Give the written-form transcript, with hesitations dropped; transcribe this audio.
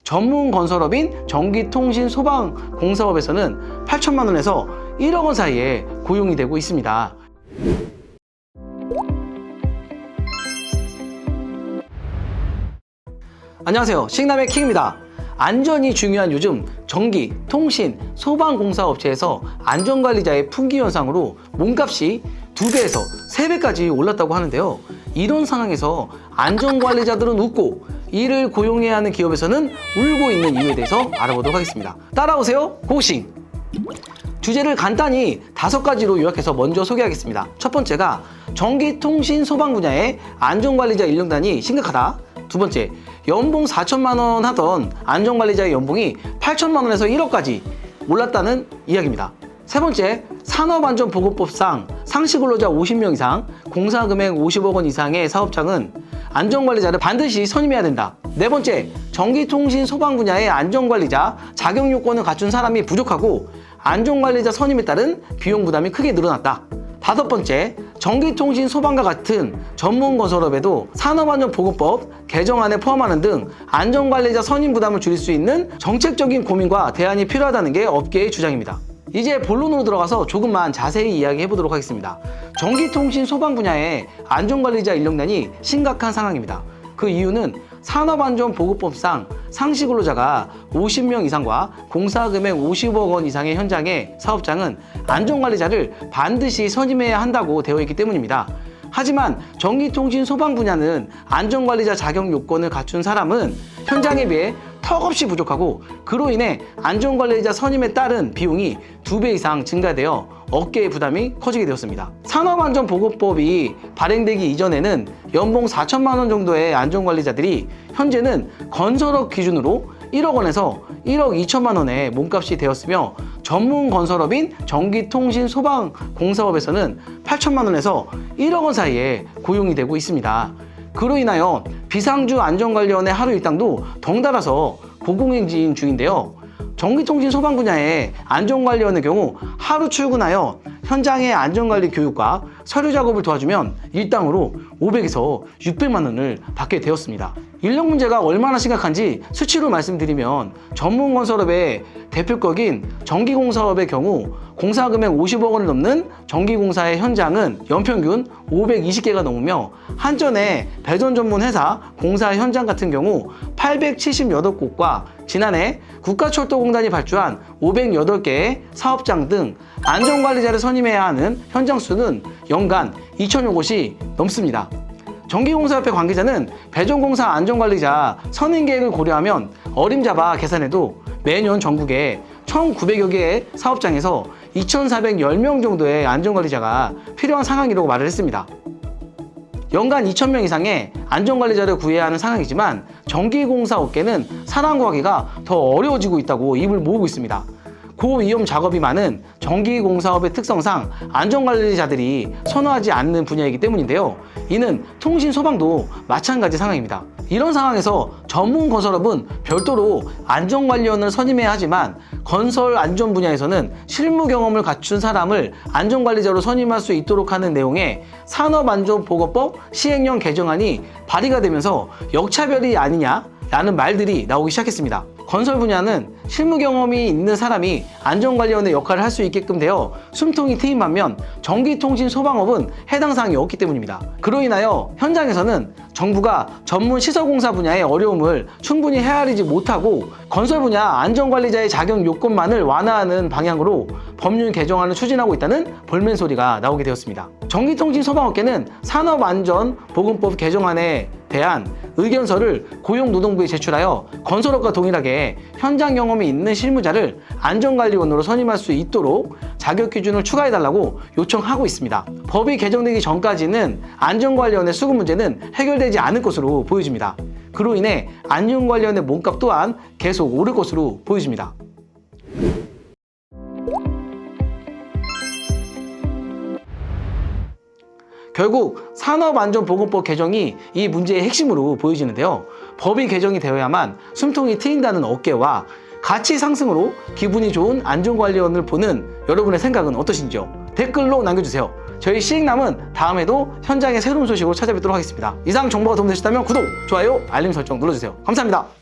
전문 건설업인 전기통신소방공사업에서는 8천만 원에서 1억 원 사이에 고용이 되고 있습니다. 안녕하세요, 싱남의 킹입니다. 안전이 중요한 요즘 전기, 통신, 소방공사 업체에서 안전관리자의 품귀 현상으로 몸값이 2배에서 3배까지 올랐다고 하는데요. 이런 상황에서 안전관리자들은 웃고 이를 고용해야 하는 기업에서는 울고 있는 이유에 대해서 알아보도록 하겠습니다. 따라오세요, 고고싱! 주제를 간단히 5가지로 요약해서 먼저 소개하겠습니다. 첫 번째가 전기, 통신, 소방 분야의 안전관리자 인력난이 심각하다. 두 번째, 연봉 4천만 원 하던 안전관리자의 연봉이 8천만 원에서 1억까지 올랐다는 이야기입니다. 세 번째, 산업안전보건법상 상시근로자 50명 이상, 공사금액 50억 원 이상의 사업장은 안전관리자를 반드시 선임해야 된다. 네 번째, 전기통신 소방 분야의 안전관리자 자격 요건을 갖춘 사람이 부족하고 안전관리자 선임에 따른 비용 부담이 크게 늘어났다. 다섯 번째, 전기통신 소방과 같은 전문 건설업에도 산업안전보건법 개정안에 포함하는 등 안전관리자 선임 부담을 줄일 수 있는 정책적인 고민과 대안이 필요하다는 게 업계의 주장입니다. 이제 본론으로 들어가서 조금만 자세히 이야기해 보도록 하겠습니다. 전기통신 소방 분야의 안전관리자 인력난이 심각한 상황입니다. 그 이유는 산업안전보건법상 상시근로자가 50명 이상과 공사금액 50억 원 이상의 현장의 사업장은 안전관리자를 반드시 선임해야 한다고 되어 있기 때문입니다. 하지만 전기통신 소방 분야는 안전관리자 자격 요건을 갖춘 사람은 현장에 비해 턱없이 부족하고 그로 인해 안전관리자 선임에 따른 비용이 2배 이상 증가되어 업계의 부담이 커지게 되었습니다. 산업안전보건법이 발행되기 이전에는 연봉 4천만 원 정도의 안전관리자들이 현재는 건설업 기준으로 1억 원에서 1억 2천만 원의 몸값이 되었으며 전문 건설업인 전기통신 소방공사업에서는 8천만 원에서 1억 원 사이에 고용이 되고 있습니다. 그로 인하여 비상주 안전관리원의 하루 일당도 덩달아서 고공행진 중인데요. 전기통신 소방 분야의 안전관리원의 경우 하루 출근하여 현장의 안전관리 교육과 서류 작업을 도와주면 일당으로 500에서 600만 원을 받게 되었습니다. 인력 문제가 얼마나 심각한지 수치로 말씀드리면 전문 건설업의 대표격인 전기공사업의 경우 공사금액 50억 원을 넘는 전기공사의 현장은 연평균 520개가 넘으며 한전의 배전 전문 회사 공사 현장 같은 경우 878곳과 지난해 국가철도공단이 발주한 508개의 사업장 등 안전관리자를 선임해야 하는 현장 수는 연간 2천여 곳이 넘습니다. 전기공사협회 관계자는 배전공사 안전관리자 선임 계획을 고려하면 어림잡아 계산해도 매년 전국에 1,900여 개의 사업장에서 2,410명 정도의 안전관리자가 필요한 상황이라고 말을 했습니다. 연간 2,000명 이상의 안전관리자를 구해야 하는 상황이지만 전기공사 업계는 사람 구하기가 더 어려워지고 있다고 입을 모으고 있습니다. 고위험 작업이 많은 전기공사업의 특성상 안전관리자들이 선호하지 않는 분야이기 때문인데요. 이는 통신 소방도 마찬가지 상황입니다. 이런 상황에서 전문 건설업은 별도로 안전관리원을 선임해야 하지만 건설 안전 분야에서는 실무 경험을 갖춘 사람을 안전관리자로 선임할 수 있도록 하는 내용의 산업안전보건법 시행령 개정안이 발의가 되면서 역차별이 아니냐라는 말들이 나오기 시작했습니다. 건설 분야는 실무 경험이 있는 사람이 안전관리원의 역할을 할 수 있게끔 되어 숨통이 트인 반면 전기통신 소방업은 해당 사항이 없기 때문입니다. 그로 인하여 현장에서는 정부가 전문 시설공사 분야의 어려움을 충분히 헤아리지 못하고 건설 분야 안전관리자의 자격 요건만을 완화하는 방향으로 법률 개정안을 추진하고 있다는 볼멘 소리가 나오게 되었습니다. 전기통신 소방업계는 산업안전보건법 개정안에 대한 의견서를 고용노동부에 제출하여 건설업과 동일하게 현장 경험이 있는 실무자를 안전관리원으로 선임할 수 있도록 자격 기준을 추가해달라고 요청하고 있습니다. 법이 개정되기 전까지는 안전관리원의 수급 문제는 해결되지 않을 것으로 보여집니다. 그로 인해 안전관리원의 몸값 또한 계속 오를 것으로 보여집니다. 결국 산업안전보건법 개정이 이 문제의 핵심으로 보여지는데요. 법이 개정이 되어야만 숨통이 트인다는 업계와 가치 상승으로 기분이 좋은 안전관리원을 보는 여러분의 생각은 어떠신지요? 댓글로 남겨주세요. 저희 시익남은 다음에도 현장의 새로운 소식으로 찾아뵙도록 하겠습니다. 이상 정보가 도움되셨다면 구독, 좋아요, 알림 설정 눌러주세요. 감사합니다.